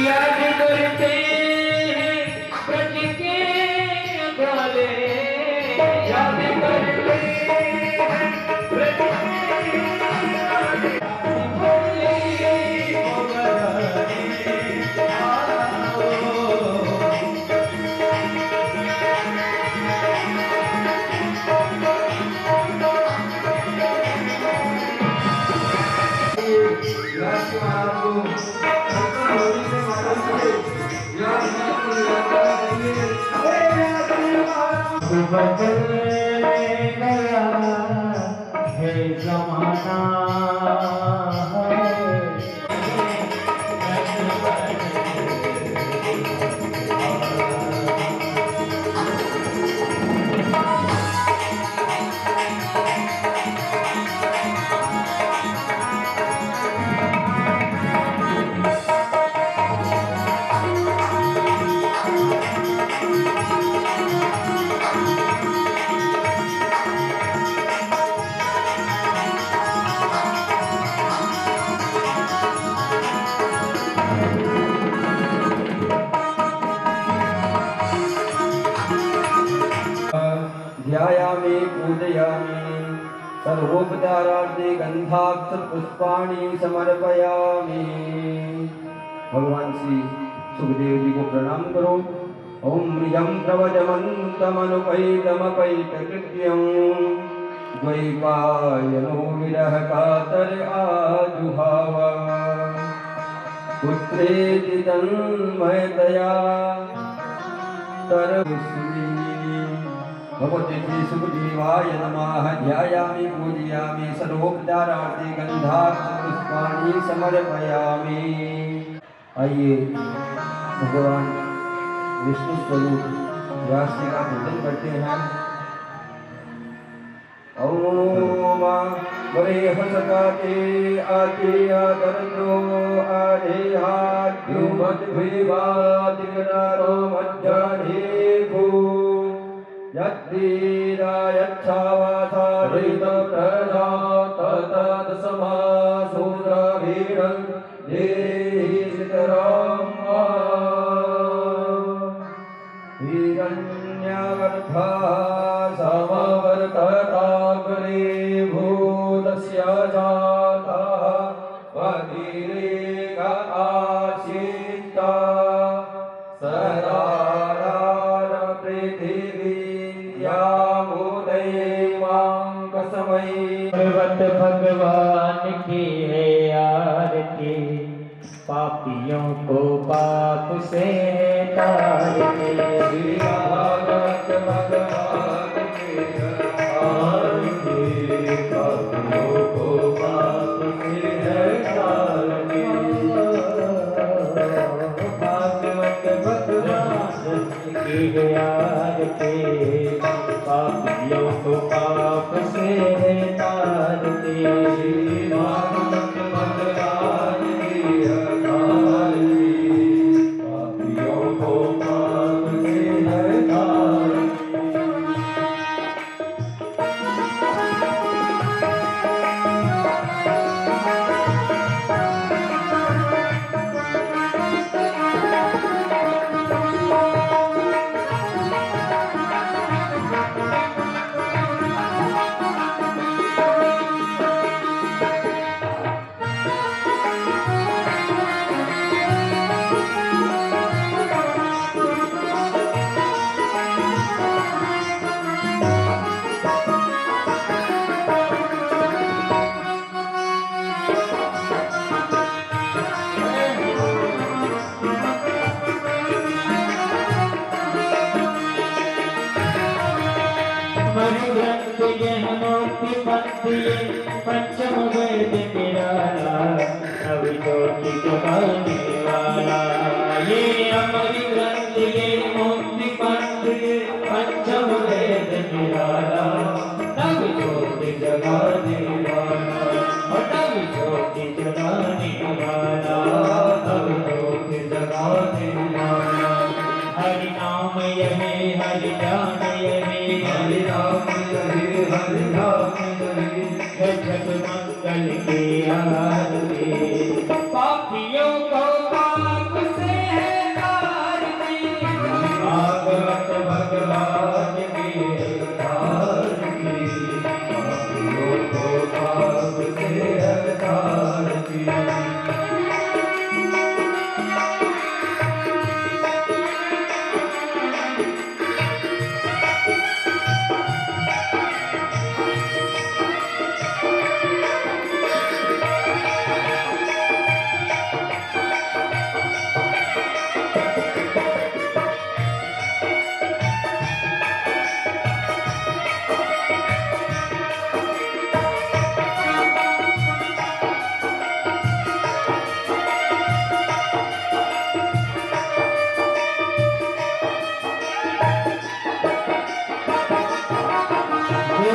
याद करते ब्रज के ग्वाले, याद करते ब्रज बदलने गया है ज़माना। ध्यायामि पूजयामि सर्वोपचारार्थे गंधाक्षरपुष्पाणि समर्पयामि। भगवान श्री सुखदेव जी को प्रणाम करो। ओम निजं प्रवचमन्तमनुपैतमपैतकृत्यं द्वैपायनो विरह कातर आजुहाव पुत्रेति तन्मयतया तरविस्मी। भगवते श्री सुखदेवाय नमः। ध्यायामि पूजयामि सर्वोपचारार्थे गंधाक्षरपुष्पाणि समर्पयामि। आइए भगवान विष्णु स्वरूप व्यास जी का पूजन करते हैं। ओम बड़े हसकाते आते आदर्दो आरे हाथ्यो मत विवादिगरारो मज्जाने भू यद्वीरायच्छावासारित प्रजा ततद समासूद्रवीरं देहि सीताराम हिरण्यगर्भा समवर्तताग्रे भूतस्य जाता वधीरेक आसीता सदारार पृथिवीयामुदैवाङ्कसमयी। पर्वत भगवान की है आरती, पापियों को पाप से तारती। भगवत भगवान की है आरती, पापियों को पाप से है तारती। भागवत भगवान की है आरती, पापियों को पाप से तारती। भागवत भगवान की है आरती, पापियों को पाप से है तारती। मरुग्रंथ यह मूर्ति पंथी, पंचम वेद निराला, नवज्योति जगाने वाला। ये अमर ग्रंथ ये मूर्ति पंथी, पंचम वेद निराला, नवज्योति जगाने वाला, नवज्योति जगाने वाला, नवज्योति जगाने वाला। हरि नाम यहे हरि ज्ञान यहे, हरि राम हरि हरि राम हरि। जगत मंगल की आरती, पापियों को पाप से है तारती। भागवत भगवान की है आरती, पापियों को पाप से है तारती।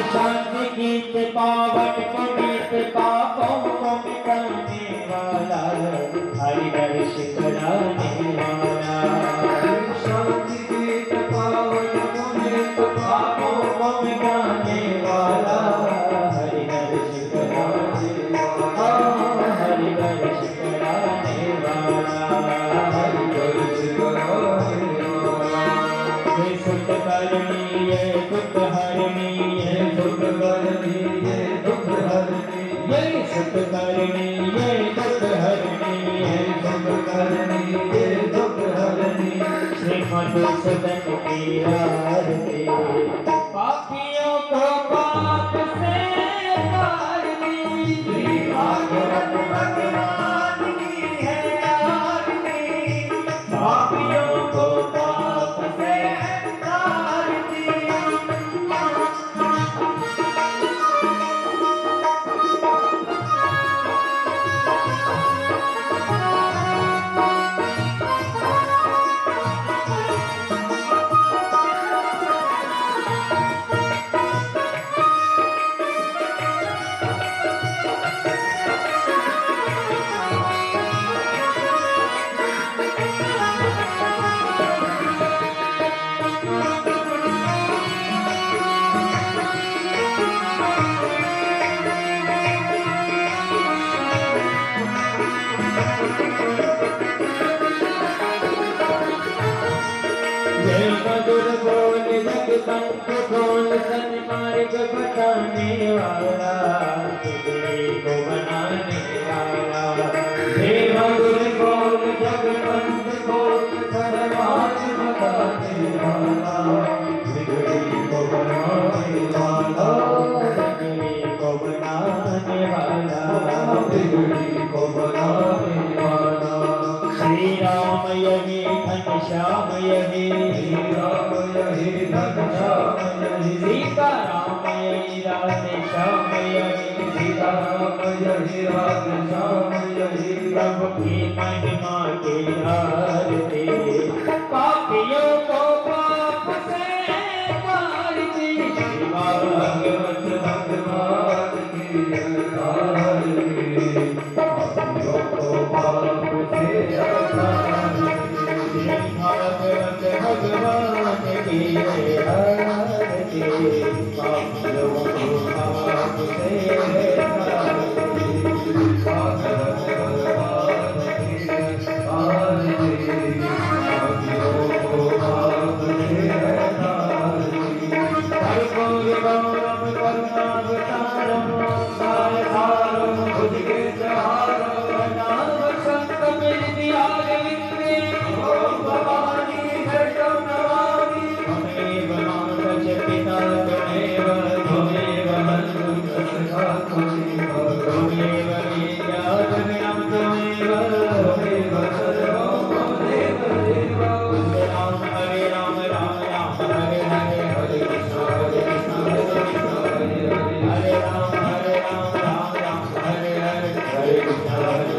शांति गीत पावन पुनीत, पापों को मिटाने वाला, हरि दर्श कराने वाला। शांति गीत पावन पुनीत, पापों को मिटाने वाला, हरि दर्श कराने वाला, हरि दर्श कराने वाला। ये दुख हरणी ये दुख करनी ये दुख हरनी ये सुख करणी ये दुख हरणी ये दुख करनी ये दुख हरनी श्री मधुसूदन की आरती पापियों को पाप से तारनी श्री भागवत भगवान की है आरती पापियों को पाप से तारनी जय मधुर बोल जगदम्ब बोल सन्मार्ग बताने वाला बिगड़ी को बनाने वाला जय मधुर बोल जगदम्ब बोल सन्मार्ग बताने वाला बिगड़ी को बनाने वाला बिगड़ी को बनाने वाला बिगड़ी को बनाने वाला श्री राम यही घनश्याम यही श्री राम यही घनश्याम यही सीता राम यही राधे श्याम यही सीता राम यही राधे श्याम यही प्रभु की महिमा के आरती पापियों को पाप से तारती भागवत भगवान की आरती पापियों को पाप से तारती भागवत भगवान की आरती पापियों को पाप से तारती भागवत भगवान की आरती पापियों को पाप से तारती कर्पूर गौरव करुणावतारम सारसारम भुजगे सहारम नाम संत विद्यार विद्रे ओम भवानी शरणं नमामि त्वमेव माता च पिता त्वमेव त्वमेव बन्धुः सखा त्वमेव त्वमेव विद्या त्वमेव त्वमेव त्वमेव सर्वं त्वमेव देव हरे राम राम राम हरे हरे हरे कृष्ण हरे राम राम राम हरे हरे हरे कृष्ण हरे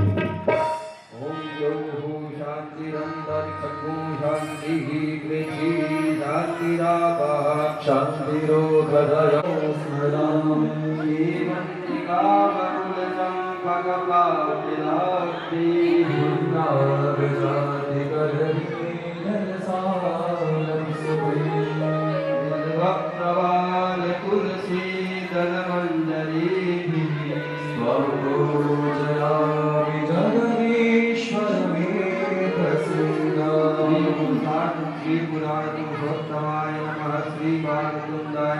ओम योगो शांतिरंतरिक्षगो शांतिः पृथ्वी शांतिरापः शांतिरोधरयो स्मरामि एवन्तिकावरुलचं भगवादिलास्ति बिल्वप्रवाल तुलसी दलमञ्जरीभिः स्वरूपजयामि जगदीश्वर मे प्रसीद श्री पुराणपुरुषोत्तमाय नमः श्री बालकुन्दाय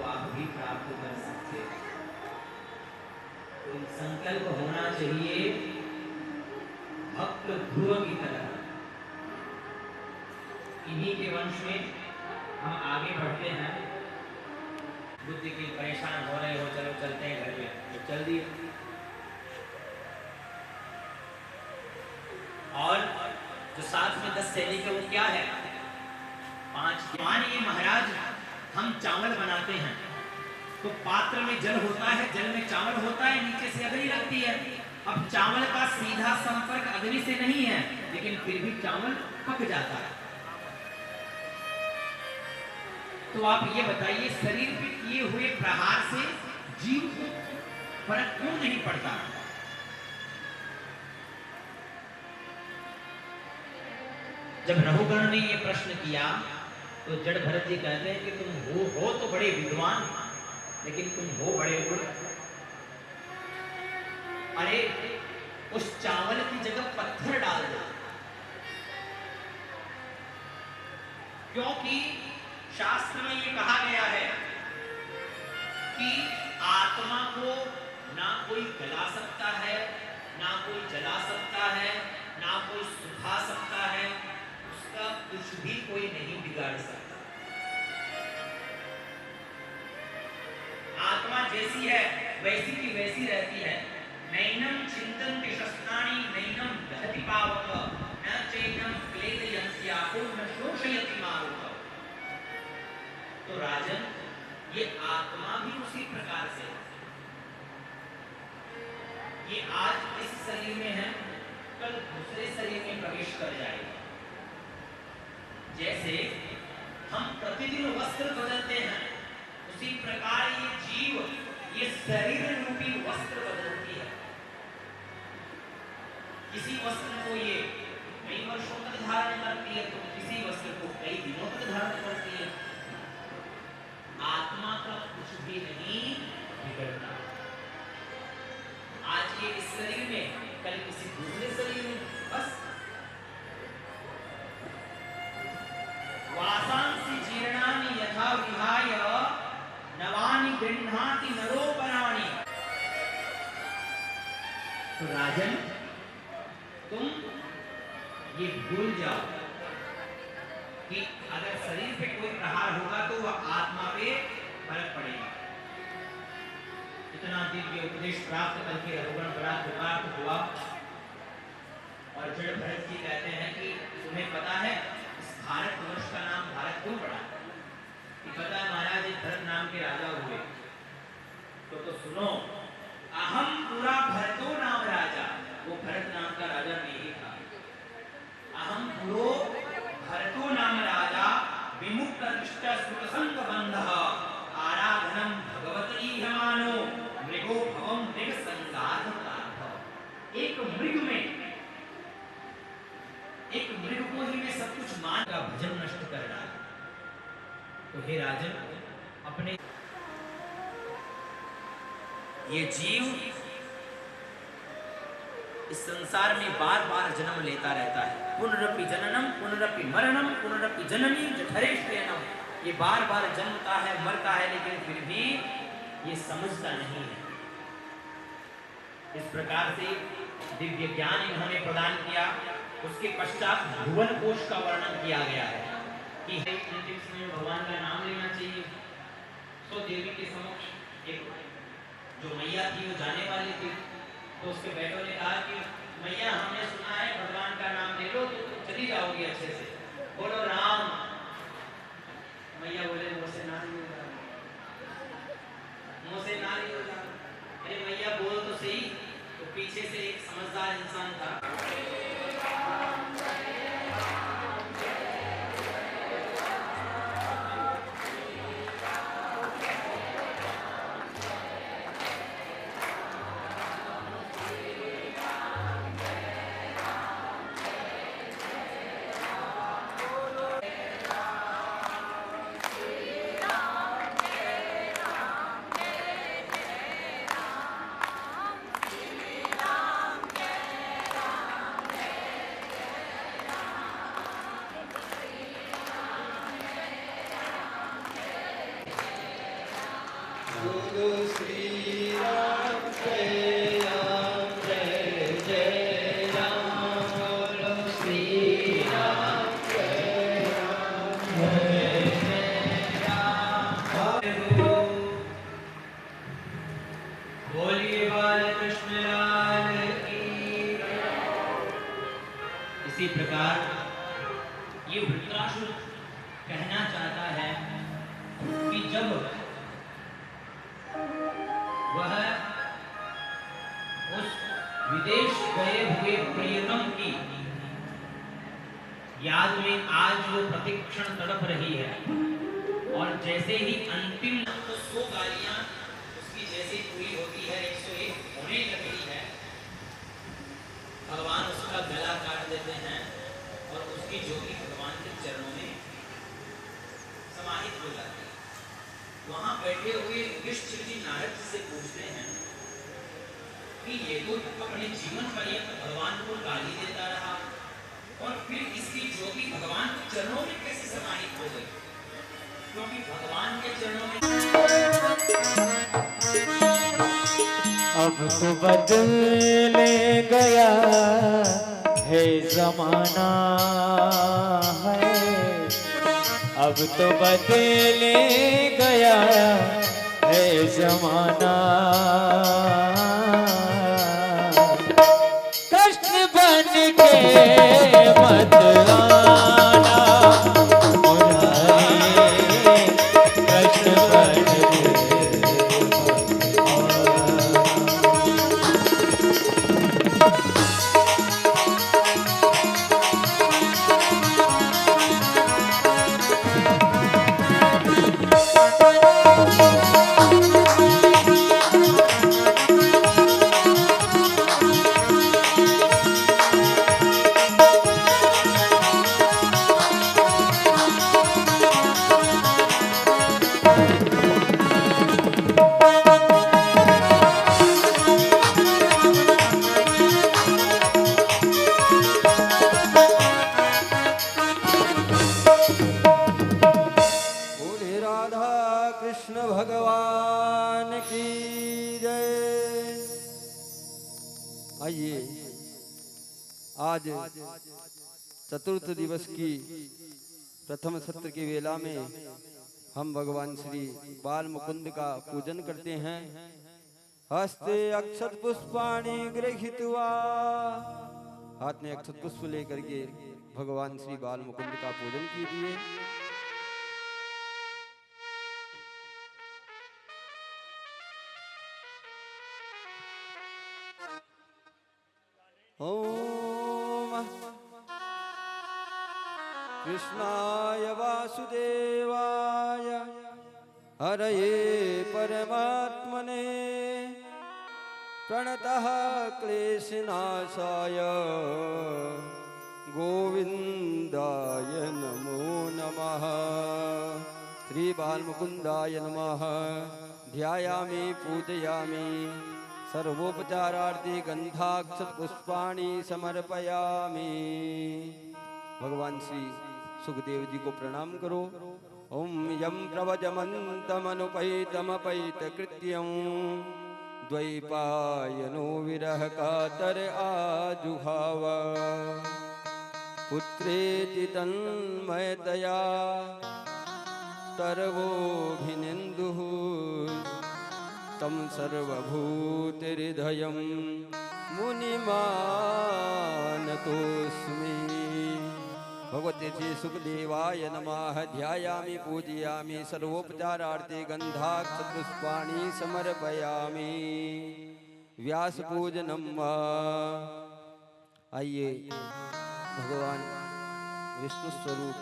तो आप भी प्राप्त कर सकते हैं। तो संकल्प होना चाहिए भक्त ध्रुव की तरह। इन्हीं के वंश में हम आगे बढ़ते हैं। बुद्धि की परेशान हो रहे हो, चलो चलते हैं घर में, तो चल दिए। और जो साथ में 10 सैनिक है वो क्या है? 5। मानिए महाराज, हम चावल बनाते हैं तो पात्र में जल होता है, जल में चावल होता है, नीचे से अग्नि लगती है। अब चावल का सीधा संपर्क अग्नि से नहीं है, लेकिन फिर भी चावल पक जाता है। तो आप ये बताइए, शरीर पे किए हुए प्रहार से जीव को फर्क क्यों नहीं पड़ता? जब रघुगण ने ये प्रश्न किया तो जड़ भरत जी कहते हैं कि तुम हो तो बड़े विद्वान, लेकिन तुम हो बड़े मूर्ख। अरे उस चावल की जगह पत्थर डाल दो, क्योंकि शास्त्र में ये कहा गया है कि आत्मा को ना कोई गला सकता है, ना कोई जला सकता है, ना कोई सुखा सकता है, उसका कुछ भी कोई नहीं बिगाड़ सकता। आत्मा जैसी है वैसी की वैसी रहती है। नैनम चिंतन्ति शस्त्राणि नैनम दहति पावक न चैनम क्लेदयन्ति आपो न शोषयति मारुत। तो राजन, ये आत्मा भी उसी प्रकार से है। ये आज इस शरीर में है, कल दूसरे शरीर में प्रवेश कर जाएगा। जैसे हम प्रतिदिन वस्त्र बदलते हैं, उसी प्रकार ये जीव, ये शरीर रूपी वस्त्र बदलती है। किसी वस्त्र को ये कई वर्षों तक धारण करती है, तो किसी वस्त्र को कई दिनों तक धारण करती है। आत्मा का कुछ भी नहीं बिगड़ता। आज ये इस शरीर में, कल किसी दूसरे शरीर में, बस। वासांसि जीर्णानि यथा विहाय नवानि गृह्णाति नरोपराणि। तो राजन, तुम ये भूल जाओ कि अगर शरीर पे कोई प्रहार होगा तो वह आत्मा पे फर्क पड़ेगा। इतना दिव्य उपदेश प्राप्त करके रघुगण बड़ा कृतार्थ हुआ। और जड़ भरत जी कहते हैं कि तुम्हें पता है इस भारतवर्ष का नाम भारत क्यों पड़ा? पता है महाराज, एक भरत नाम के राजा हुए। तो सुनो, अहम पूरा भरतो नाम राजा। वो भरत नाम का राजा नहीं था। अहम पूरो भरतो नाम राजा विमुक्त दृष्ट सुख संग बंध आराधनम भगवती हमानो मृगो भवम मृग संगाध। एक मृग में, एक मृग को ही मैं सब कुछ मान का भजन नष्ट कर डाला। तो हे राजन, अपने ये जीव इस संसार में बार बार जन्म लेता रहता है। पुनरपि जननम पुनरपि मरणम पुनरपि जननी जठरे शयनम। ये बार बार जन्मता है, मरता है, लेकिन फिर भी ये समझता नहीं है। इस प्रकार से दिव्य ज्ञान इन्होंने प्रदान किया। उसके पश्चात भुवन कोश का वर्णन किया गया है कि अंतिम समय में भगवान का नाम लेना चाहिए। तो देवी के समक्ष एक जो मैया थी वो जाने वाली थी, तो उसके बेटों ने कहा कि मैया, हमने सुना है भगवान का नाम ले लो तो तुम चली जाओगी अच्छे से, बोलो राम। मैया बोले, मुझसे ना नहीं होगा, मुझसे ना नहीं होगा। अरे मैया बोल तो सही। तो पीछे से एक समझदार इंसान था। बोलो श्री राम जय राम जय जय राम बोलो श्री राम जय राम जय जय राम बोलिए बालकृष्ण लाल की। इसी प्रकार ये वृत्रासुर कहना चाहता है कि जब वह उस विदेश गए हुए प्रियतम की याद में आज वो प्रतिक्षण तड़प रही है, और जैसे ही अंतिम तो 100 गालियां उसकी जैसे पूरी होती है, 101 होने लगती है, भगवान उसका गला काट देते हैं और उसकी ज्योति भगवान के चरणों में समाहित हो जाती है। वहां बैठे हुए युधिष्ठिर जी नारद जी से पूछते हैं कि ये तो अपने जीवन पर्यंत भगवान को गाली देता रहा और फिर इसकी ज्योति भगवान के चरणों में कैसे समाहित हो गई? क्योंकि भगवान के चरणों में अब तो बदल गया है जमाना है, अब तो बदल गया है जमाना। कृष्ण बन के मत आना मुरारी, कृष्ण बन के आज चतुर्थ दिवस की प्रथम सत्र की वेला में हम भगवान श्री बाल मुकुंद का पूजन करते हैं। हस्ते अक्षत पुष्पाणि गृहीत्वा, हाथ में अक्षत पुष्प लेकर के भगवान श्री बाल मुकुंद का पूजन कीजिए। ओम कृष्णाय वासुदेवाय हरये परमात्मने प्रणतः क्लेशनाशाय गोविंदाय नमो नमः। श्री बालमुकुंदाय नमः। ध्यायामि पूजयामि सर्वोपचारार्थी गंधाक्षत पुष्पाणि समर्पयामि। भगवान श्री सुखदेव जी को प्रणाम करो। ओम यम प्रवजमन्तमनुपैतमपैतकृत्यं द्वैपायनो विरह कातर आजुहाव। पुत्रेति तन्मयतया सर्वोऽभिनिन्दुः तं सर्वभूतहृदयं मुनिमानतोऽस्मि। भगवते श्री सुखदेवाय नमः। ध्यायामि पूजयामि सर्वोपचारार्थे गंधाक्षत पुष्पाणि समर्पयामि। व्यास पूजनम। आइए भगवान विष्णु स्वरूप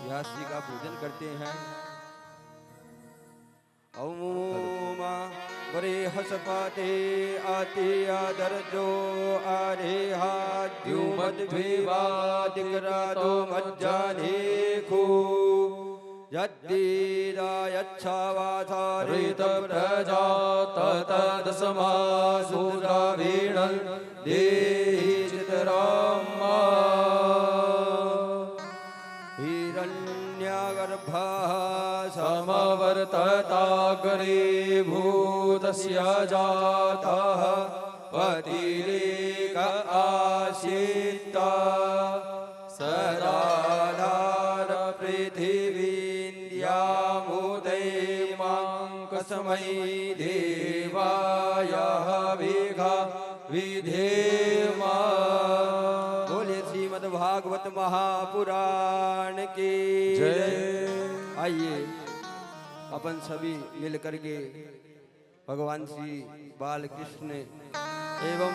व्यास जी का पूजन करते हैं। ओम वरे हसपाते आते आदर्जो आरेहाद्यो मद्भिवादिकरातो मज्जानेखो यद्दीरायच्छावाथारित प्रजा ततदसमासुरावीण देहि चितरामा हिरण्यगर्भः समवर्तता सागरीभूतस्य जातः पतिरेक आसीत् सदाधार पृथिवीन्द्यामुदे माङ्कस्मै देवाय विघा विधेम। बोले श्रीमद् भागवत महापुराण की जय। आइए अपन सभी मिल करके भगवान श्री बालकृष्ण एवं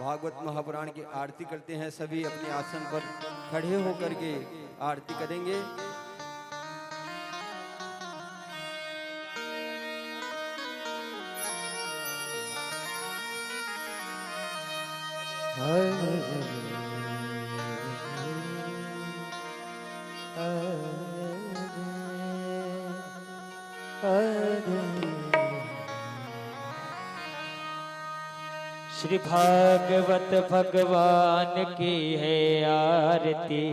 भागवत महापुराण की आरती करते हैं। सभी अपने आसन पर खड़े होकर के आरती करेंगे। श्री भागवत भगवान की है आरती,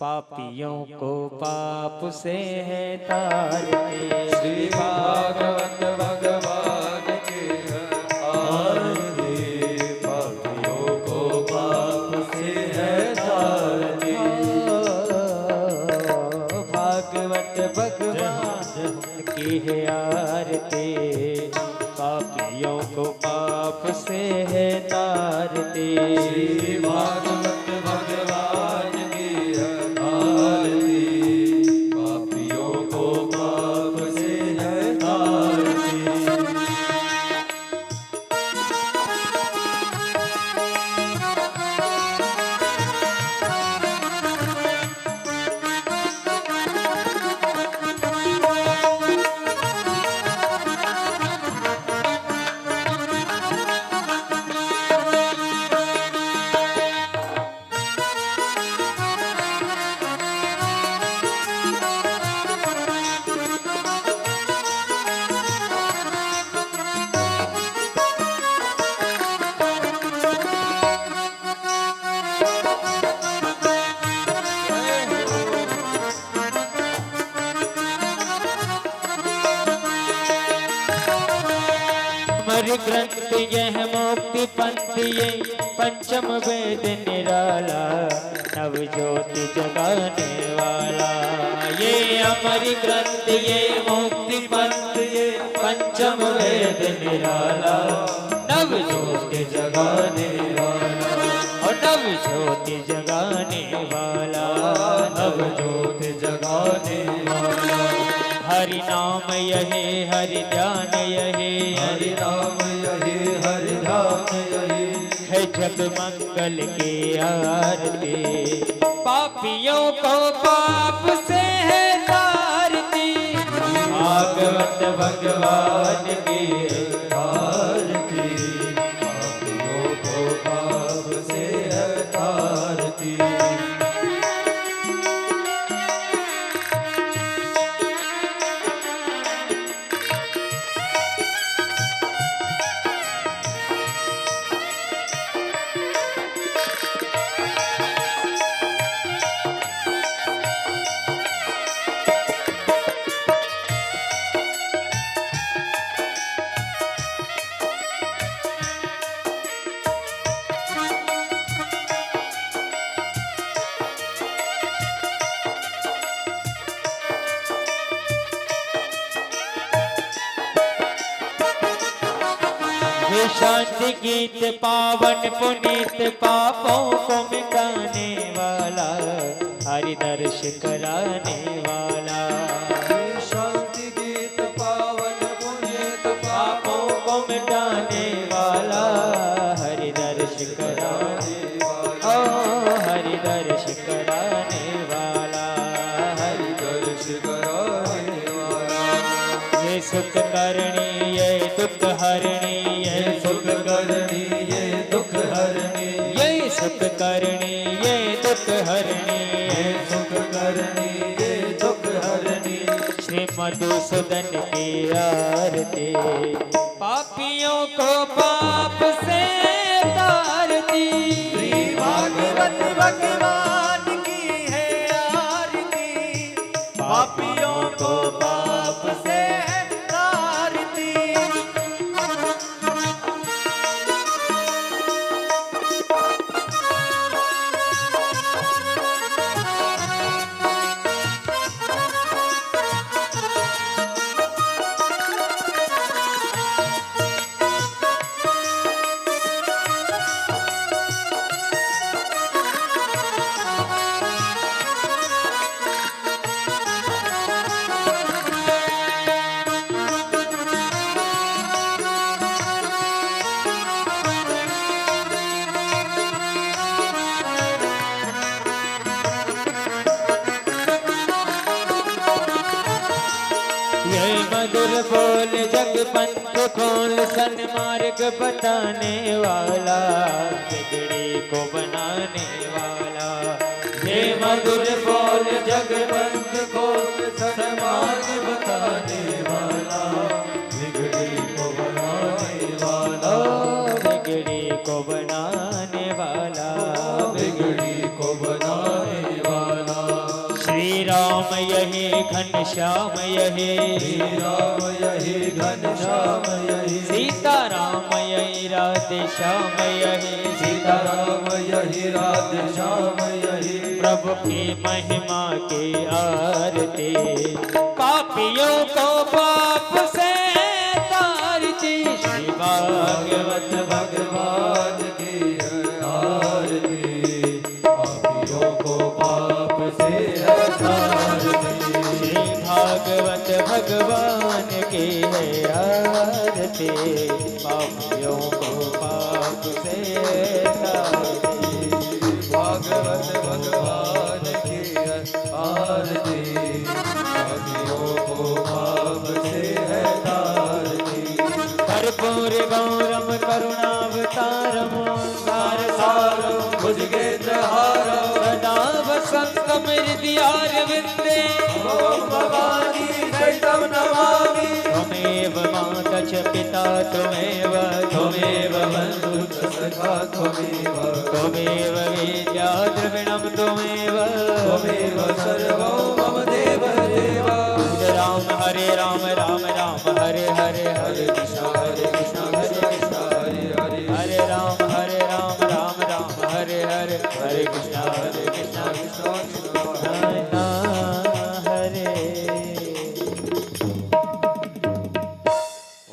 पापियों को पाप से है तारती। श्री भागवत भगवान की है आरती, पापियों को पाप से है तारती। भागवत भगवान की है आरती, पापियों को पाप से है तारती। श्री भागवत भगवान की है आरती, पापियों को पाप से है तारती। ग्रंथ यह मुक्ति पंथ ये पंचम वेद निराला, नव ज्योति जगाने वाला। ये अमर ग्रंथ ये मुक्ति पंथ ये पंचम वेद निराला, नव ज्योति जगाने वाला। और नव ज्योति जगाने वाला, नव ज्योति जगाने वाला। हरि नाम यही हरि ध्यान यही, हरि नाम यही हरि ध्यान यही, है जग मंगल की आरती। पापियों को पाप से है तारती, भागवत भगवान की आरती, पापियों को पाप से है तारती। शांति गीत पावन पुनीत पापों को मिटाने वाला, हरि दर्श कराने वाला। शांति गीत पावन पुनीत पापों को मिटाने वाला, हरि दर्श कराने वाला। ओ हरि दर्श कराने वाला, हरि दर्श कराने वाला। ये सुख करणी ये दुख हरणी, ये सुख करणी ये दुख हरणी, ये सुख करणी ये दुख हरणी, ये सुख करणी ये दुख हरणी। श्री मधुसूदन की आरती, पापियों को पाप से तारती। श्री भागवत भगवान की है आरती, पापियों को पाप ये मधुर बोल जग पंथ खोल सन्मार्ग बताने वाला, बिगड़ी को बनाने वाला। ये मधुर बोल जग पंथ खोल सन्मार्ग बताने वाला, बिगड़ी को बनाने वाला, बिगड़ी को बनाने वाला, बिगड़ी को बनाने वाला। श्री राम यही घनश्याम यही, श्री राम यही घनश्याम यही, सीता राम यही राधे श्याम यही, सीता राम यही राधे श्याम यही। प्रभु की महिमा की आरती, पापियों को पाप से तारती, श्री भागवत भगवान की आरती, पापियों को पाप से श्री भागवत भगवान की है आरती, पापियों को पाप से तारती। भागवत भगवान की है आरती, पापियों को पाप से है तारती। कर्पूर गौरम करुणावतारम, सार सारम भुजगेन्द्रहारम, सदा वसंतम हृदयारविंदे, ओम भवानी सहितं नमामि। त्वमेव माता च पिता त्वमेव, त्वमेव बन्धुः च सखा त्वमेव, त्वमेव विद्या द्रविणं त्वमेव, त्वमेव सर्वं मम देव देव। राम हरे राम राम राम हरे हरे, हरे कृष्ण हरे कृष्ण कृष्ण कृष्ण हरे हरे, हरे राम राम राम हरे हरे, हरे कृष्ण कृष्ण कृष्ण हरे।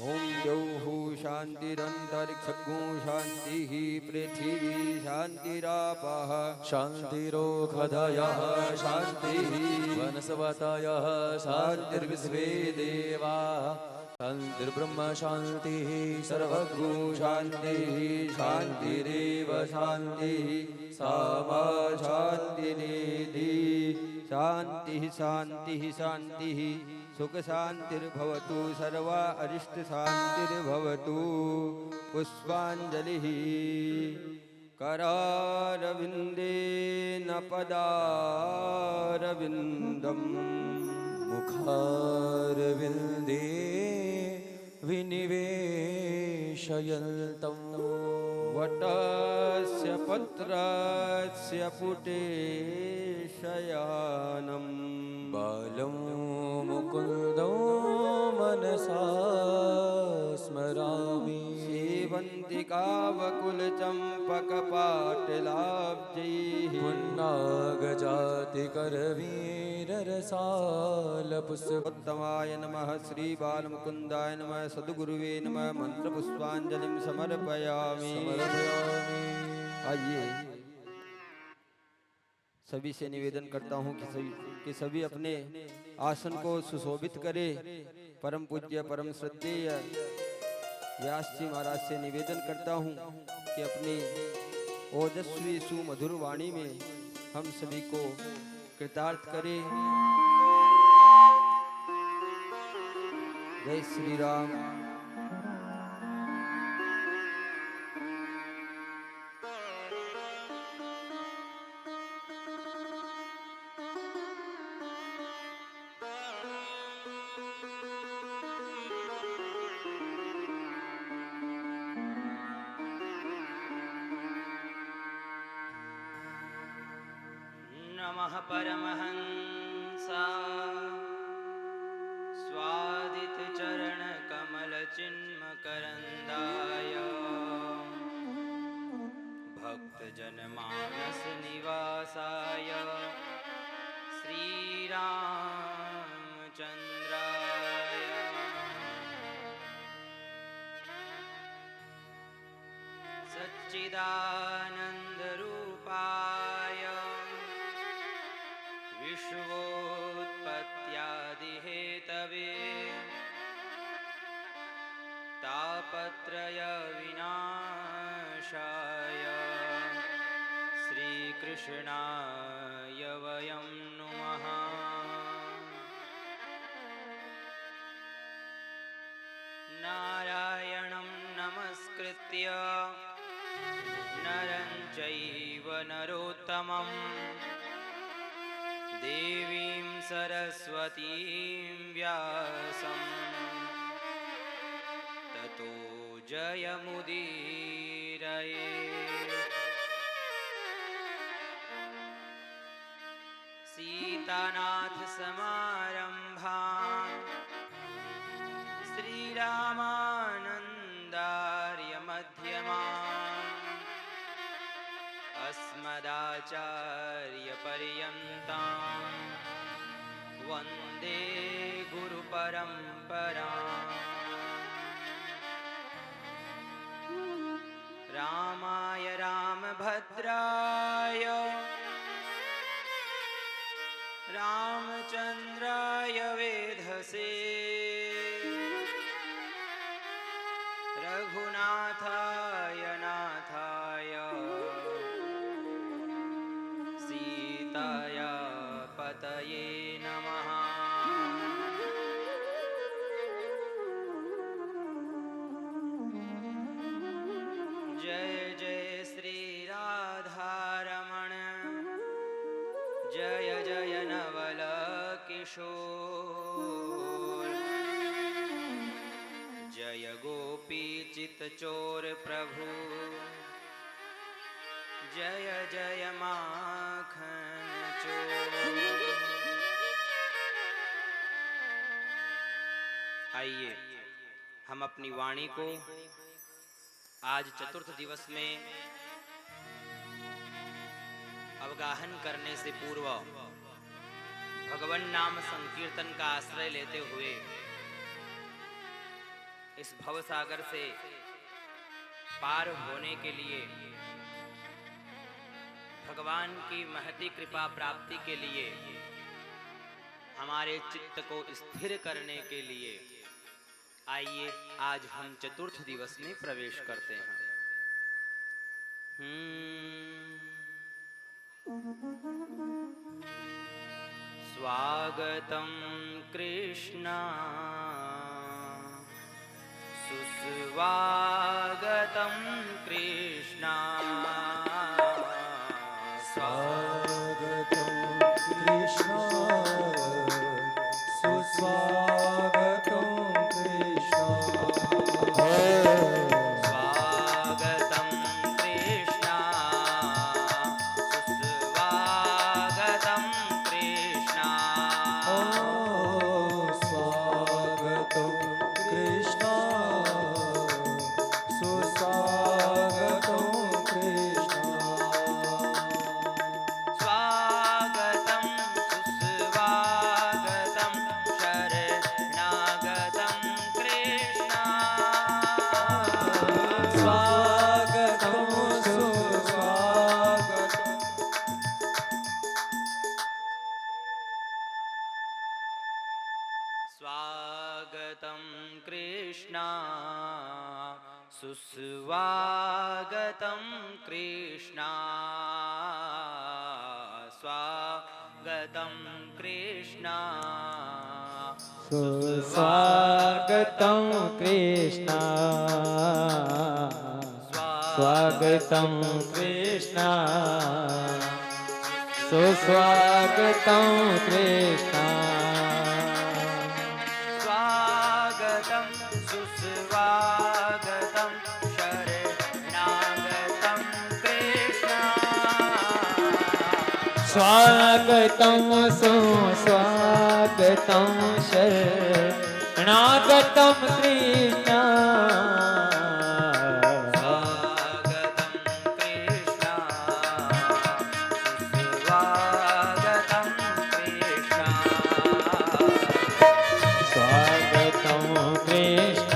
ओम द्यौः शान्तिरन्तरिक्षगो शान्तिः, पृथिवी शान्तिरापः शान्तिरोषधयः शान्तिः, वनस्पतयः शान्तिर्विश्वे देवाः, शान्तिर्ब्रह्म शान्तिः, सर्वभू शान्तिः, शान्तिरेव शान्तिः, सामा शान्तिरेधि। शान्तिः शान्तिः शान्तिः, सुख शान्तिर्भवतु, सर्वा अरिष्ट शान्तिर्भवतु। पुष्पाञ्जलिः करारविन्देन पदारविन्दम्, मुखारविन्दे विनिवेशयन्तम्, वटस्य पत्रस्य पुटे शयानम्, बालं मुकुन्दं मनसा स्मरामि। सेवन्तिकावकुलचम्पकपाटलाब्जैः, पुन्नागजातिकरवीररसालपुष्प। उत्तमाय नमः, श्री बालमुकुन्दाय नमः, सद्गुरुवे नमः। मंत्रपुष्पांजलिं समर्पयामि। आइए सभी से निवेदन करता हूँ कि सभी अपने आसन को सुशोभित करें। परम पूज्य परम श्रद्धेय व्यास जी महाराज से निवेदन करता हूँ कि अपनी ओजस्वी सुमधुर वाणी में हम सभी को कृतार्थ करें। जय श्री राम। नमः परमहंसा स्वादित चरण कमल चिन्मकरन्दाय, भक्त जन मानस निवासाय, श्री रामचंद्राय। सच्चिदानंद रूपाय, विश्वोत्पत्त्यादिहेतवे, तापत्रय विनाशाय, श्रीकृष्णाय वयं नुमः। नारायणं नमस्कृत्य नरं चैव नरोत्तमं देवीं सरस्वतीं व्यासं ततो जयमुदीरये। सीतानाथ समारंभां श्रीरामानन्दार्य मध्यमाम् अस्मदाचार्य पर्यन्तां वन्दे गुरुपरम्पराम्। रामाय रामभद्राय रामचन्द्राय वेधसे रघुनाथाय नाथाय सीताया पतये नमः। जय जय श्री राधारमण जय जय नवल किशोर जय गोपी चित चोर प्रभु जय जय माखन चोर। आइए हम अपनी वाणी को आज चतुर्थ दिवस में अवगाहन करने से पूर्व भगवान नाम संकीर्तन का आश्रय लेते हुए इस भव सागर से पार होने के लिए भगवान की महती कृपा प्राप्ति के लिए हमारे चित्त को स्थिर करने के लिए आइए आज हम चतुर्थ दिवस में प्रवेश करते हैं। स्वागतं कृष्ण सुस्वागतं कृष्ण स्वागतं कृष्ण सुस्वागतं कृष्ण स्वागतं कृष्ण सुस्वागतं कृष्ण स्वागतं कृष्ण सुस्वागतं कृष्ण स्वागतं सुस्वागतं शरणागतं कृष्ण स्वागतं सुस्वागतं स्वागतं कृष्ण सुस्वागतं कृष्ण स्वागतं कृष्ण सुस्वागतं कृष्ण स्वागतं कृष्ण सुस्वागतं कृष्ण स्वागतं सुस्वागतं शरणागतं कृष्ण स्वागतं सुस्वागतं शरणागतं कृष्ण स्वागतं कृष्ण सुस्वागतं कृष्ण स्वागतं कृष्ण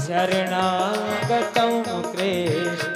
शरणागतं कृष्ण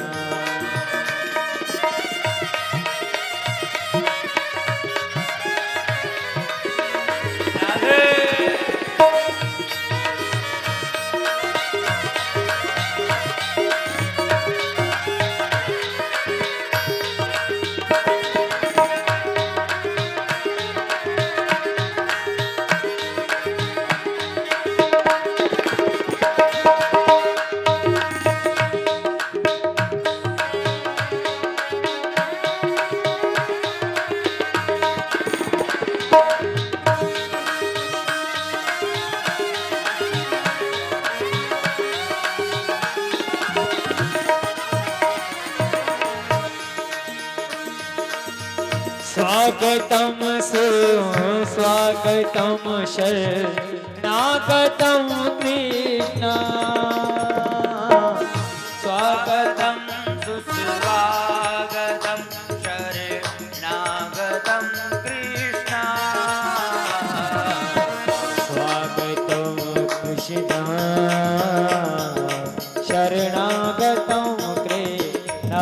स्वागतं सुस्वागतं शरणागतं कृष्ण स्वागतं सुस्वागतं शरणागतं कृष्ण स्वागतं कृष्ण शरणागतं कृष्ण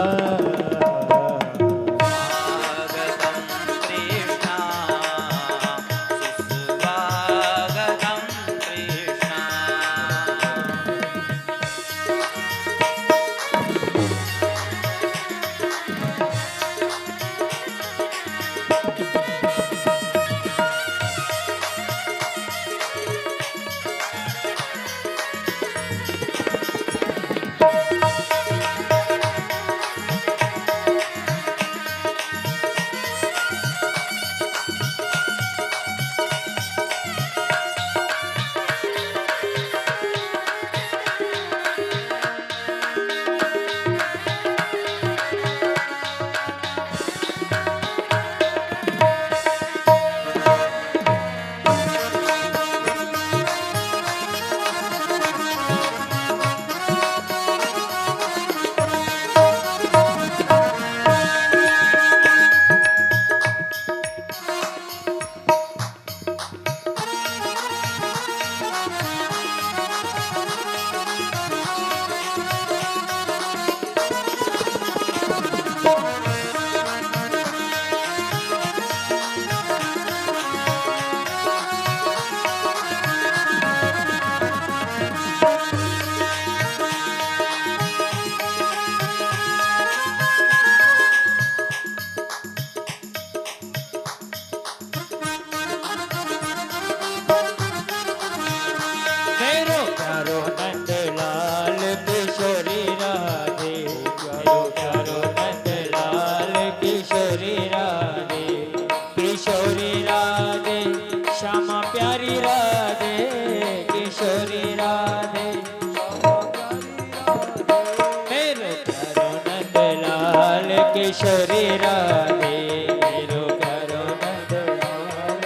किशोरी राधे मेरो प्यारो नंदलाल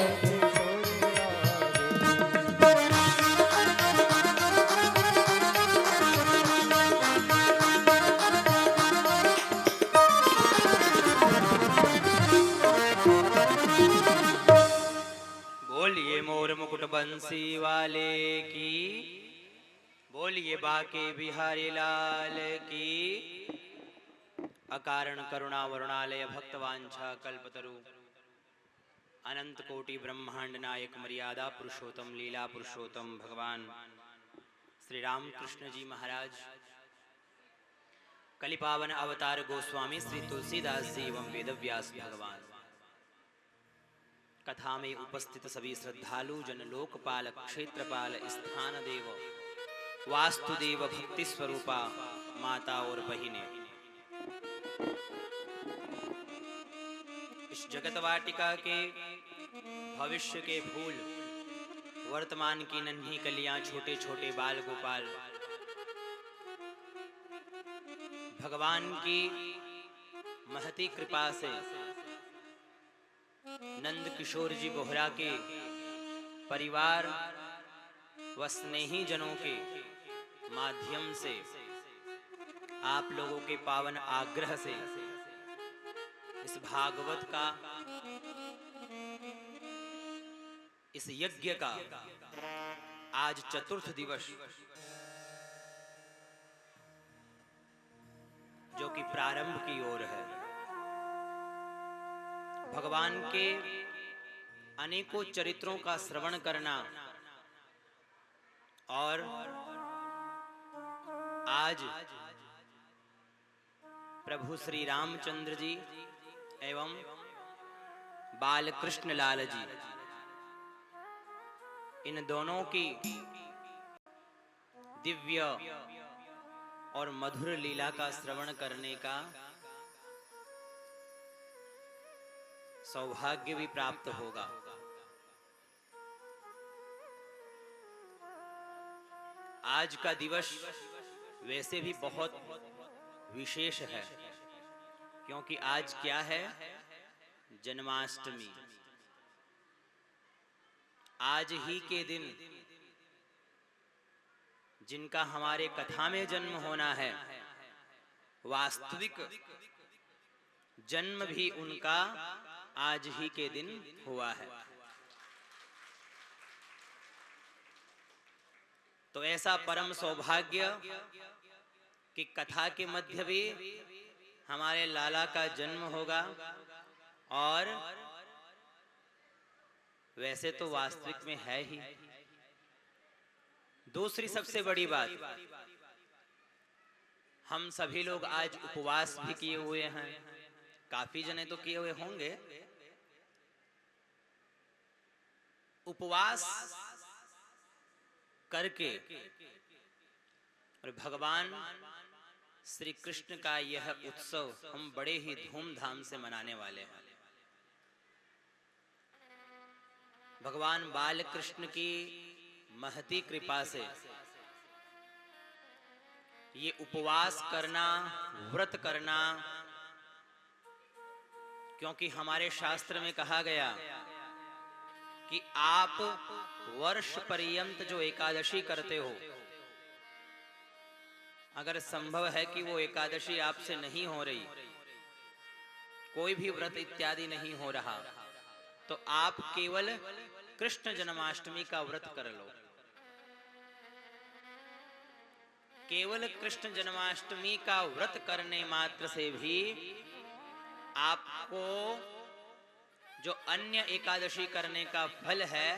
बोलिए मोर मुकुट बंसी वाले की, बोलिए बाके बिहारी लाल की। अकारण करुणा वरुणालय भक्तवांछा कल्पतरु अनंत कोटि ब्रह्मांड नायक मर्यादा पुरुषोत्तम लीला पुरुषोत्तम भगवान श्री राम कृष्ण जी महाराज, कलिपावन अवतार गोस्वामी श्री तुलसीदास जी एवं वेदव्यास भगवान, कथा में उपस्थित सभी श्रद्धालु जन, लोकपाल क्षेत्रपाल स्थान देव वास्तुदेव भक्ति स्वरूपा माता और बहिने, इस जगत वाटिका के भविष्य के फूल, वर्तमान की नन्ही कलियां, छोटे छोटे बाल गोपाल, भगवान की महती कृपा से नंद किशोर जी बोहरा के परिवार व स्नेही जनों के माध्यम से आप लोगों के पावन आग्रह से इस भागवत का, इस यज्ञ का आज चतुर्थ दिवस, जो कि प्रारंभ की ओर है। भगवान के अनेकों चरित्रों का श्रवण करना और आज प्रभु श्री रामचंद्र जी एवं बाल कृष्ण लाल जी, इन दोनों की दिव्य और मधुर लीला का श्रवण करने का सौभाग्य भी प्राप्त होगा। आज का दिवस वैसे भी बहुत विशेष है, क्योंकि आज क्या है, जन्माष्टमी। आज ही के दिन जिनका हमारे कथा में जन्म होना है, वास्तविक जन्म भी उनका आज ही के दिन हुआ है। तो ऐसा परम सौभाग्य कि कथा के मध्य भी हमारे लाला का जन्म होगा। और वैसे तो वास्तविक में है ही। दूसरी सबसे बड़ी बात, हम सभी लोग आज उपवास भी किए हुए हैं। काफी जने तो किए हुए होंगे। उपवास करके और भगवान श्री कृष्ण का यह उत्सव हम बड़े ही धूमधाम से मनाने वाले हैं। भगवान बाल कृष्ण की महती कृपा से ये उपवास करना, व्रत करना, क्योंकि हमारे शास्त्र में कहा गया कि आप वर्ष पर्यंत जो एकादशी करते हो, अगर संभव है कि वो एकादशी आपसे नहीं हो रही, कोई भी व्रत इत्यादि नहीं हो रहा, तो आप केवल कृष्ण जन्माष्टमी का व्रत कर लो। केवल कृष्ण जन्माष्टमी का व्रत करने मात्र से भी आपको जो अन्य एकादशी करने का फल है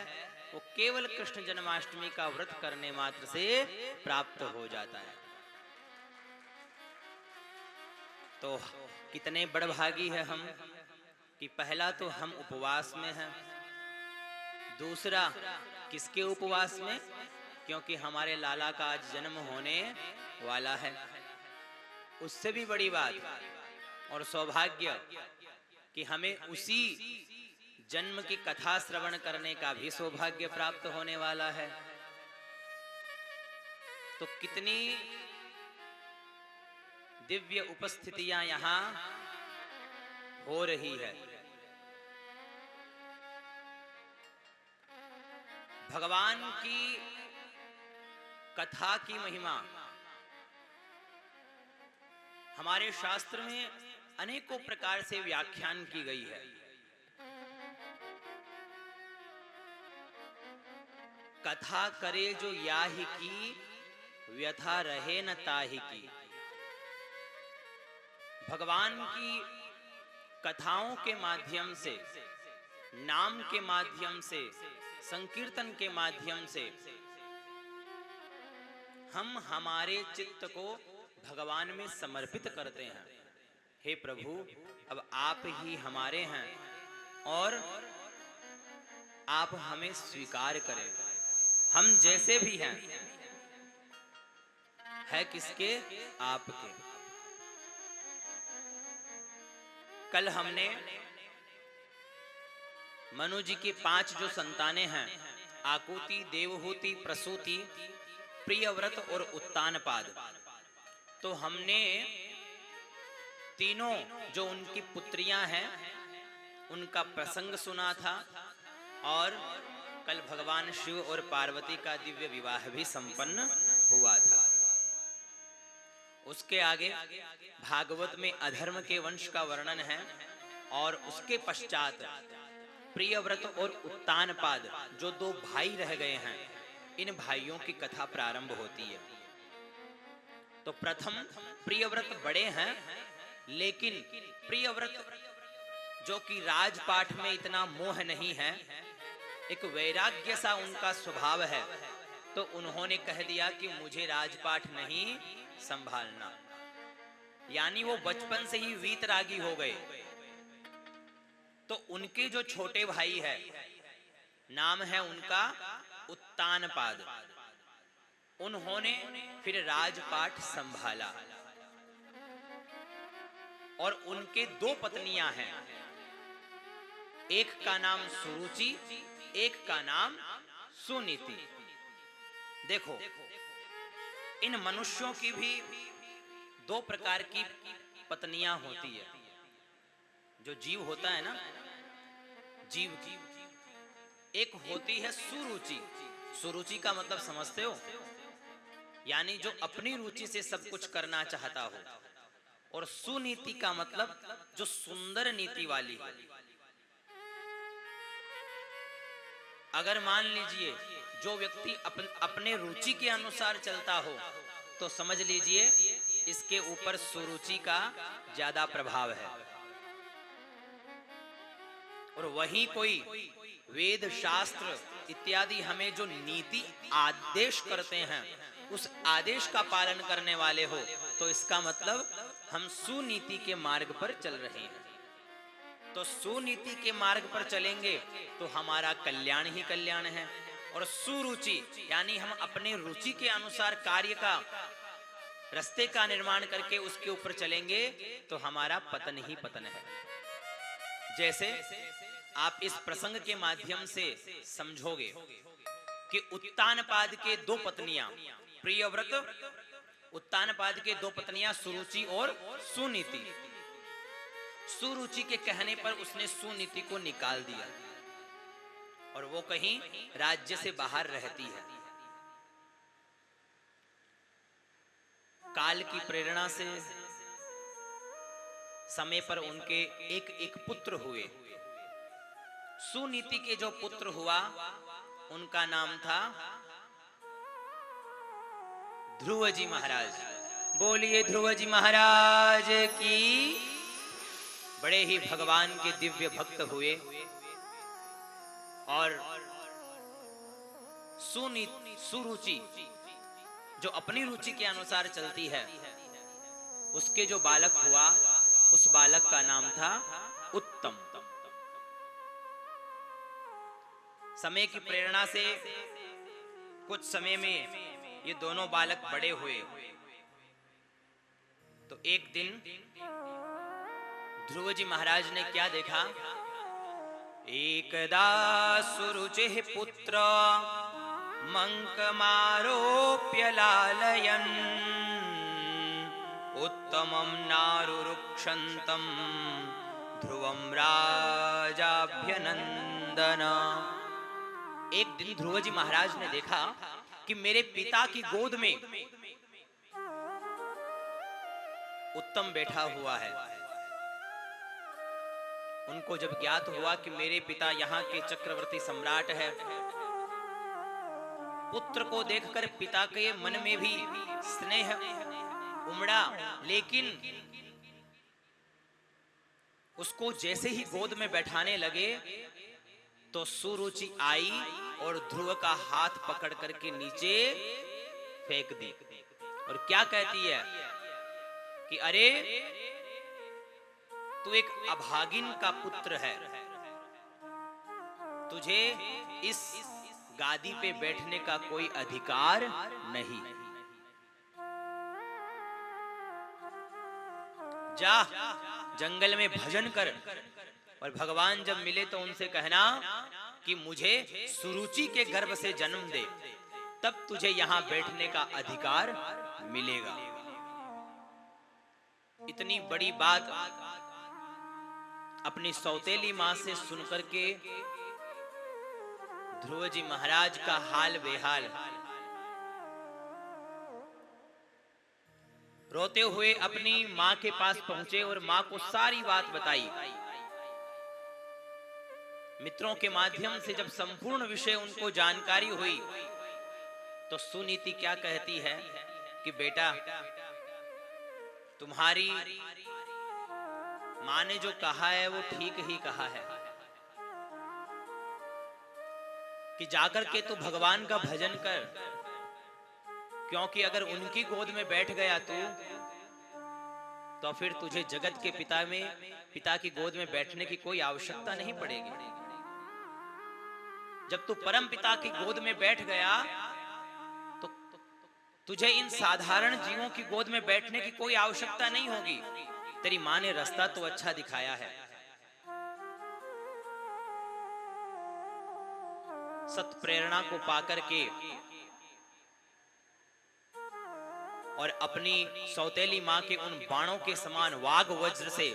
वो केवल कृष्ण जन्माष्टमी का व्रत करने मात्र से प्राप्त हो जाता है। तो कितने बड़भागी है हम कि पहला तो हम उपवास में हैं, दूसरा किसके उपवास में, क्योंकि हमारे लाला का आज जन्म होने वाला है। उससे भी बड़ी बात और सौभाग्य कि हमें उसी जन्म की कथा श्रवण करने का भी सौभाग्य प्राप्त होने वाला है। तो कितनी दिव्य उपस्थितियां यहां हो रही है। भगवान की कथा की महिमा हमारे शास्त्र में अनेकों प्रकार से व्याख्यान की गई है। कथा करे जो याहि की, व्यथा रहे न ताहि की। भगवान की कथाओं के माध्यम से, नाम के माध्यम से, संकीर्तन के माध्यम से हम हमारे चित्त को भगवान में समर्पित करते हैं। हे प्रभु, अब आप ही हमारे हैं और आप हमें स्वीकार करें। हम जैसे भी हैं, है किसके? आपके। कल हमने मनु जी की 5 जो संतानें हैं, आकुति, देवहूति, प्रसूति, प्रियव्रत और उत्तानपाद, तो हमने तीनों जो उनकी पुत्रियां हैं उनका प्रसंग सुना था। और कल भगवान शिव और पार्वती का दिव्य विवाह भी संपन्न हुआ था। उसके आगे भागवत में अधर्म के वंश का वर्णन है और उसके पश्चात प्रियव्रत और उत्तानपाद जो 2 भाई रह गए हैं, इन भाइयों की कथा प्रारंभ होती है। तो प्रथम प्रियव्रत बड़े हैं, लेकिन प्रियव्रत जो कि राजपाठ में इतना मोह नहीं है, एक वैराग्य सा उनका स्वभाव है, तो उन्होंने कह दिया कि मुझे राजपाठ नहीं संभालना। यानी वो बचपन से ही वीतरागी हो गए। तो उनके जो छोटे भाई है, नाम है उनका उत्तानपाद, उन्होंने फिर राजपाठ संभाला। और उनके 2 पत्नियां हैं, एक का नाम सुरुचि, एक का नाम सुनीति। देखो, इन मनुष्यों की भी 2 प्रकार की पत्नियां होती है। जो जीव होता है ना, जीव की। एक होती है सुरुचि। सुरुचि का मतलब समझते हो? यानी जो अपनी रुचि से सब कुछ करना चाहता हो। और सुनीति का मतलब जो सुंदर नीति वाली है। अगर मान लीजिए जो व्यक्ति अपने रुचि के अनुसार चलता हो तो समझ लीजिए इसके ऊपर सुरुचि का ज्यादा प्रभाव है। और वहीं कोई वेद शास्त्र इत्यादि हमें जो नीति आदेश करते हैं उस आदेश का पालन करने वाले हो तो इसका मतलब हम सुनीति के मार्ग पर चल रहे हैं। तो सुनीति के मार्ग पर चलेंगे तो हमारा कल्याण ही कल्याण है। और सुरुचि यानी हम अपने रुचि के अनुसार कार्य का रास्ते का निर्माण करके उसके ऊपर चलेंगे तो हमारा पतन ही पतन है। जैसे आप इस प्रसंग के माध्यम से समझोगे कि उत्तानपाद के दो पत्नियां, प्रियव्रत उत्तानपाद के दो पत्नियां सुरुचि और सुनीति। सुरुचि के कहने पर उसने सुनीति को निकाल दिया और वो कहीं राज्य से बाहर रहती है। काल की प्रेरणा से समय पर उनके एक एक पुत्र हुए। सुनीति के जो पुत्र हुआ उनका नाम था ध्रुव जी महाराज। बोलिए ध्रुव जी महाराज की। बड़े ही भगवान के दिव्य भक्त हुए और सुरुचि जो अपनी रुचि के अनुसार चलती है उसके जो बालक हुआ उस बालक का नाम था उत्तम। समय की प्रेरणा से कुछ समय में ये दोनों बालक बड़े हुए। तो एक दिन ध्रुव जी महाराज ने क्या देखा? एकदा सुरुचि पुत्र मंकमारोप्य लालयन् उत्तमं नारुरुक्षन्तम ध्रुवं राजाभ्यनंदन। एक दिन ध्रुव जी महाराज ने देखा कि मेरे पिता की गोद में उत्तम बैठा हुआ है। उनको जब ज्ञात हुआ कि मेरे पिता यहाँ के चक्रवर्ती सम्राट है, पुत्र को देखकर पिता के मन में भी स्नेह उमड़ा। लेकिन उसको जैसे ही गोद में बैठाने लगे तो सुरुचि आई और ध्रुव का हाथ पकड़ करके नीचे फेंक दी और क्या कहती है कि अरे तू एक अभागिन का पुत्र है, तुझे इस गादी पे बैठने का कोई अधिकार नहीं। जा जंगल में भजन कर और भगवान जब मिले तो उनसे कहना कि मुझे सुरुचि के गर्भ से जन्म दे, तब तुझे यहां बैठने का अधिकार मिलेगा। इतनी बड़ी बात अपनी सौतेली मां से सुनकर के ध्रुव जी महाराज का हाल बेहाल। रोते हुए अपनी मां के पास पहुंचे और मां को सारी बात बताई। मित्रों के माध्यम से जब संपूर्ण विषय उनको जानकारी हुई तो सुनीति क्या कहती है कि बेटा, तुम्हारी मां ने जो कहा है वो ठीक ही कहा है कि जाकर के तू भगवान का भजन कर, क्योंकि अगर उनकी गोद में बैठ गया तू तो फिर तुझे जगत के पिता की गोद में बैठने की कोई आवश्यकता नहीं पड़ेगी। जब तू परम पिता की गोद में बैठ गया तो तुझे इन साधारण जीवों की गोद में बैठने की कोई आवश्यकता नहीं होगी। तेरी मां ने रास्ता तो अच्छा दिखाया है। सत प्रेरणा को पाकर के और अपनी सौतेली मां के उन बाणों के समान वाग वज्र से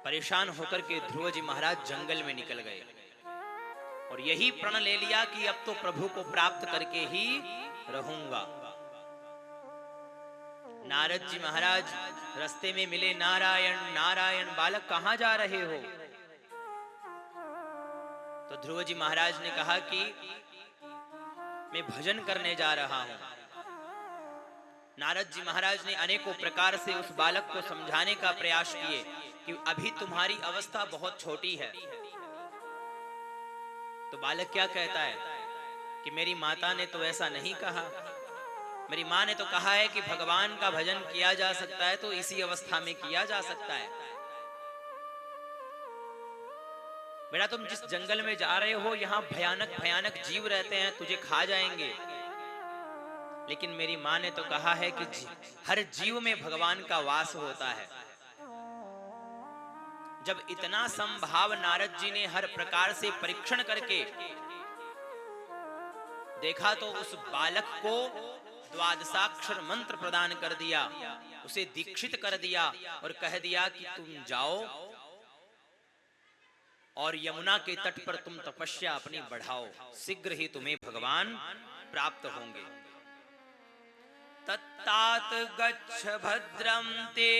परेशान होकर के ध्रुव जी महाराज जंगल में निकल गए और यही प्रण ले लिया कि अब तो प्रभु को प्राप्त करके ही रहूंगा। नारद जी महाराज रास्ते में मिले, नारायण नारायण बालक कहां जा रहे हो? तो ध्रुव जी महाराज ने कहा कि मैं भजन करने जा रहा हूं। नारद जी महाराज ने अनेकों प्रकार से उस बालक को समझाने का प्रयास किए कि अभी तुम्हारी अवस्था बहुत छोटी है। तो बालक क्या कहता है कि मेरी माता ने तो ऐसा नहीं कहा, मेरी माँ ने तो कहा है कि भगवान का भजन किया जा सकता है तो इसी अवस्था में किया जा सकता है। बेटा तुम जिस जंगल में जा रहे हो यहाँ भयानक भयानक जीव रहते हैं, तुझे खा जाएंगे। लेकिन मेरी माँ ने तो कहा है कि हर जीव में भगवान का वास होता है। जब इतना संभाव नारद जी ने हर प्रकार से परीक्षण करके देखा तो उस बालक को द्वादशाक्षर मंत्र प्रदान कर दिया, उसे दीक्षित कर दिया और कह दिया कि तुम जाओ और यमुना के तट पर तुम तपस्या अपनी बढ़ाओ, शीघ्र ही तुम्हें भगवान प्राप्त होंगे। तत्तात गच्छ भद्रं ते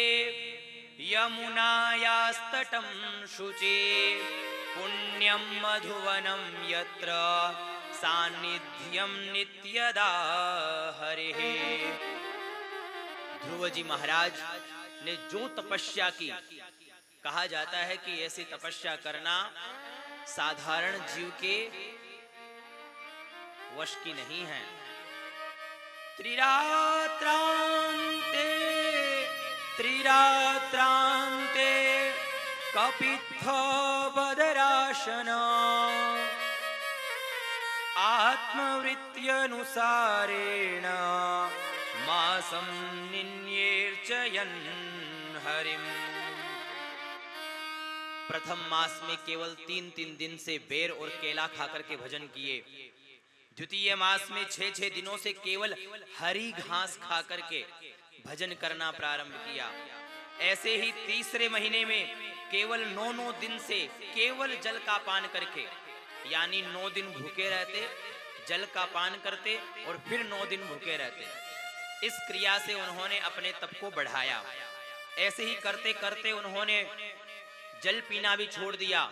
यमुनायास्तटं शुचे पुण्यं मधुवनं यत्र सान्निध्यं नित्यदा हरिः। ध्रुव जी महाराज ने जो तपस्या की, कहा जाता है कि ऐसी तपस्या करना साधारण जीव के वश की नहीं है। त्रिरात्रान्ते कपित्थ बदराशन आत्मवृत्त्यनुसारेण मासं निन्येर्चयन् हरिम्। प्रथम मास में केवल 3-3 दिन से बेर और केला खाकर के भजन किए। द्वितीय मास में 6-6 दिनों से केवल हरी घास खाकर के भजन करना प्रारंभ किया। ऐसे ही तीसरे महीने में केवल 9-9 दिन से केवल जल का पान करके, यानी 9 दिन भूखे रहते, जल का पान करते और फिर 9 दिन भूखे रहते। इस क्रिया से उन्होंने अपने तप को बढ़ाया। ऐसे ही करते करते उन्होंने जल पीना भी छोड़ दिया,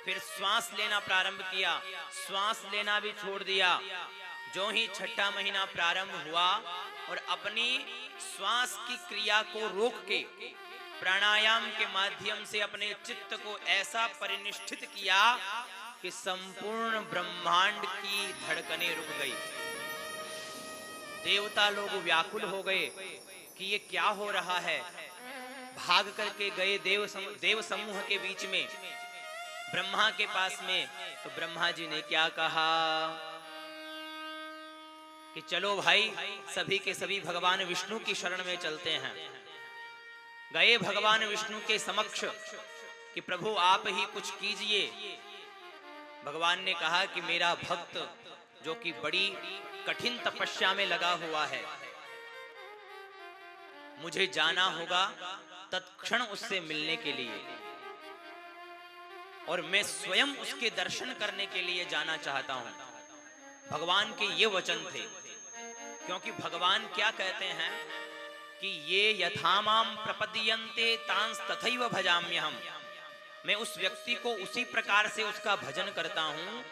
फिर श्वास लेना प्रारंभ किया, श्वास लेना भी छोड़ दिया। जो ही 6ठा महीना प्रारंभ हुआ और अपनी श्वास की क्रिया को रोक के प्राणायाम के माध्यम से अपने चित्त को ऐसा परिनिष्ठित किया कि संपूर्ण ब्रह्मांड की धड़कनें रुक गई। देवता लोग व्याकुल हो गए कि ये क्या हो रहा है। भाग करके गए देव समूह के बीच में ब्रह्मा के पास में। तो ब्रह्मा जी ने क्या कहा कि चलो भाई सभी के सभी भगवान विष्णु की शरण में चलते हैं। गए भगवान विष्णु के समक्ष कि प्रभु आप ही कुछ कीजिए। भगवान ने कहा कि मेरा भक्त जो कि बड़ी कठिन तपस्या में लगा हुआ है, मुझे जाना होगा तत्क्षण उससे मिलने के लिए, और मैं स्वयं उसके दर्शन करने के लिए जाना चाहता हूं। भगवान के ये वचन थे, क्योंकि भगवान क्या कहते हैं कि ये यथामाम प्रपद्यन्ते तांस तथैव भजाम्यहम्। मैं उस व्यक्ति को उसी प्रकार से उसका भजन करता हूं,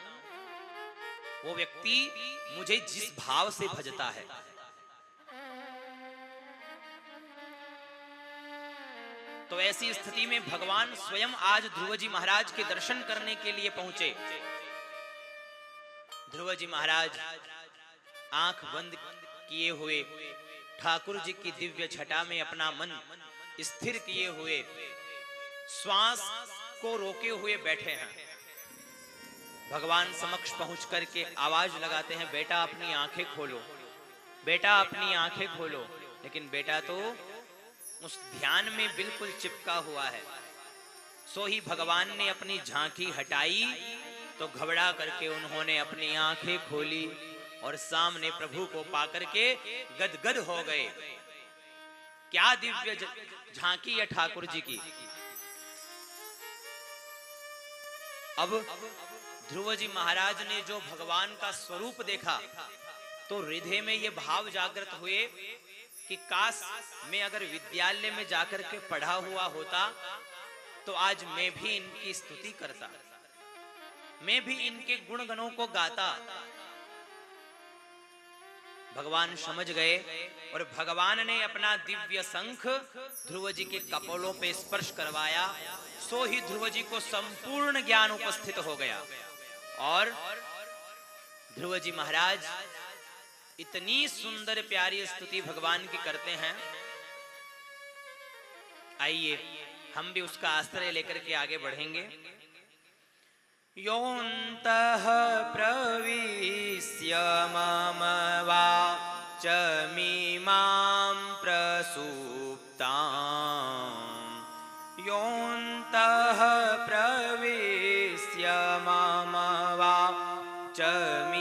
वो व्यक्ति मुझे जिस भाव से भजता है। तो ऐसी स्थिति में भगवान स्वयं आज ध्रुव जी महाराज के दर्शन करने के लिए पहुंचे। ध्रुव जी महाराज आंख बंद किए हुए ठाकुर जी की दिव्य छटा में अपना मन स्थिर किए हुए श्वास को रोके हुए बैठे हैं। भगवान समक्ष पहुंच करके आवाज लगाते हैं, बेटा अपनी आंखें खोलो, बेटा अपनी आंखें खोलो। लेकिन बेटा तो उस ध्यान में बिल्कुल चिपका हुआ है। सो ही भगवान ने अपनी झांकी हटाई तो घबरा करके उन्होंने अपनी आंखें खोली और सामने प्रभु को पाकर के गदगद हो गए। क्या दिव्य झांकी है ठाकुर जी की। अब ध्रुव जी महाराज ने जो भगवान का स्वरूप देखा तो हृदय में ये भाव जागृत हुए कि काश मैं अगर विद्यालय में जाकर के पढ़ा हुआ होता तो आज मैं भी इनकी स्तुति करता, मैं भी इनके गुण गणों को गाता। भगवान समझ गए और भगवान ने अपना दिव्य शंख ध्रुव जी के कपोलों पे स्पर्श करवाया। सो ही ध्रुव जी को संपूर्ण ज्ञान उपस्थित हो गया और ध्रुव जी महाराज इतनी सुंदर प्यारी स्तुति भगवान की करते हैं। आइए हम भी उसका आश्रय लेकर के आगे बढ़ेंगे। योऽन्तः प्रविश्य मम वाचमिमां प्रसुप्तां, योऽन्तः प्रविश्य मम वाचमिमां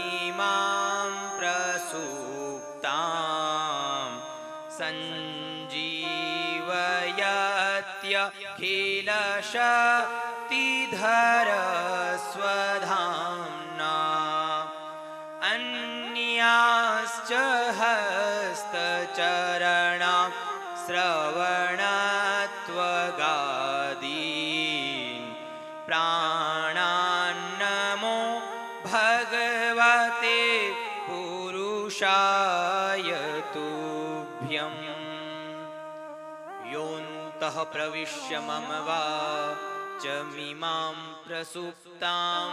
प्रसुप्तां सञ्जीवयत्यखिलशक्तिधर स्वधाम्ना अन्याश्च हस्तचरणा श्रवणत्वगादीन् प्राणान्नमो भगवते पुरुषाय तुभ्यम्। योऽन्तः प्रविश्य मम वाचमिमां प्रसुप्तां,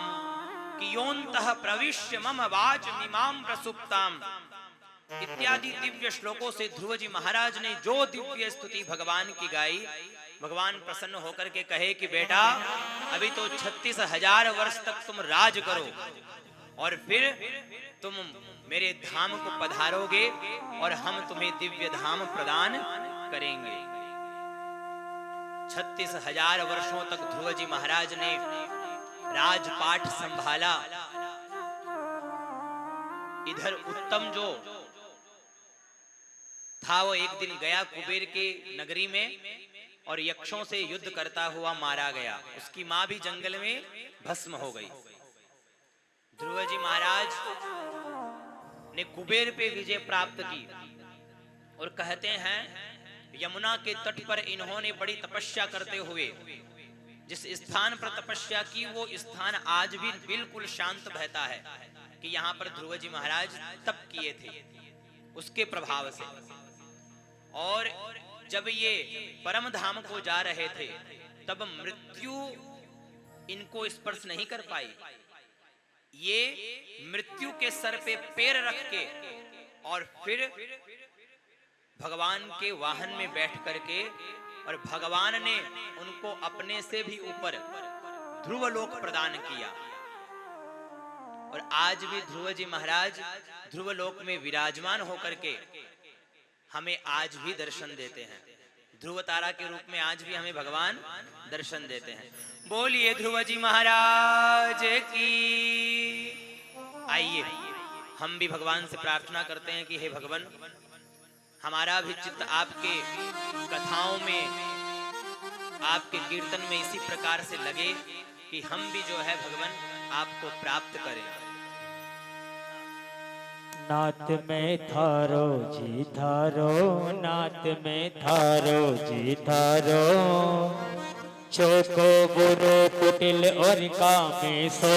कि योऽन्तः प्रविश्य मम वाचमिमां प्रसुप्तां इत्यादि दिव्य श्लोकों से ध्रुव जी महाराज ने जो दिव्य स्तुति भगवान की गाई, भगवान प्रसन्न होकर के कहे कि बेटा अभी तो 36,000 वर्ष तक तुम राज करो और फिर तुम मेरे धाम को पधारोगे और हम तुम्हें दिव्य धाम प्रदान करेंगे। 36,000 वर्षों तक ध्रुव जी महाराज ने राजपाट संभाला। इधर उत्तम जो था वो एक दिन गया कुबेर के नगरी में और यक्षों से युद्ध करता हुआ मारा गया। उसकी मां भी जंगल में भस्म हो गई। ध्रुव जी महाराज ने कुबेर पे विजय प्राप्त की और कहते हैं यमुना के तट पर इन्होंने बड़ी तपस्या करते हुए जिस स्थान पर तपस्या की वो स्थान आज भी बिल्कुल शांत बहता है कि यहाँ पर ध्रुव जी महाराज तप किए थे उसके प्रभाव से। और जब ये परम धाम को जा रहे थे तब मृत्यु इनको स्पर्श नहीं कर पाई। ये मृत्यु के सर पे पैर रख के और फिर भगवान के वाहन में बैठ करके और भगवान ने उनको अपने से भी ऊपर ध्रुवलोक प्रदान किया। और आज भी ध्रुव जी महाराज ध्रुवलोक में विराजमान होकर के हमें आज भी दर्शन देते हैं। ध्रुव तारा के रूप में आज भी हमें भगवान दर्शन देते हैं। बोलिए ध्रुव जी महाराज की। आइए हम भी भगवान से प्रार्थना करते हैं कि हे भगवान हमारा भी चित्त आपके कथाओं में आपके कीर्तन में इसी प्रकार से लगे कि हम भी जो है भगवान आपको प्राप्त करें। नाथ में थारो जी थारो, नाथ में थारो जी थारो, चोको बुरो कुटिल और कामे सो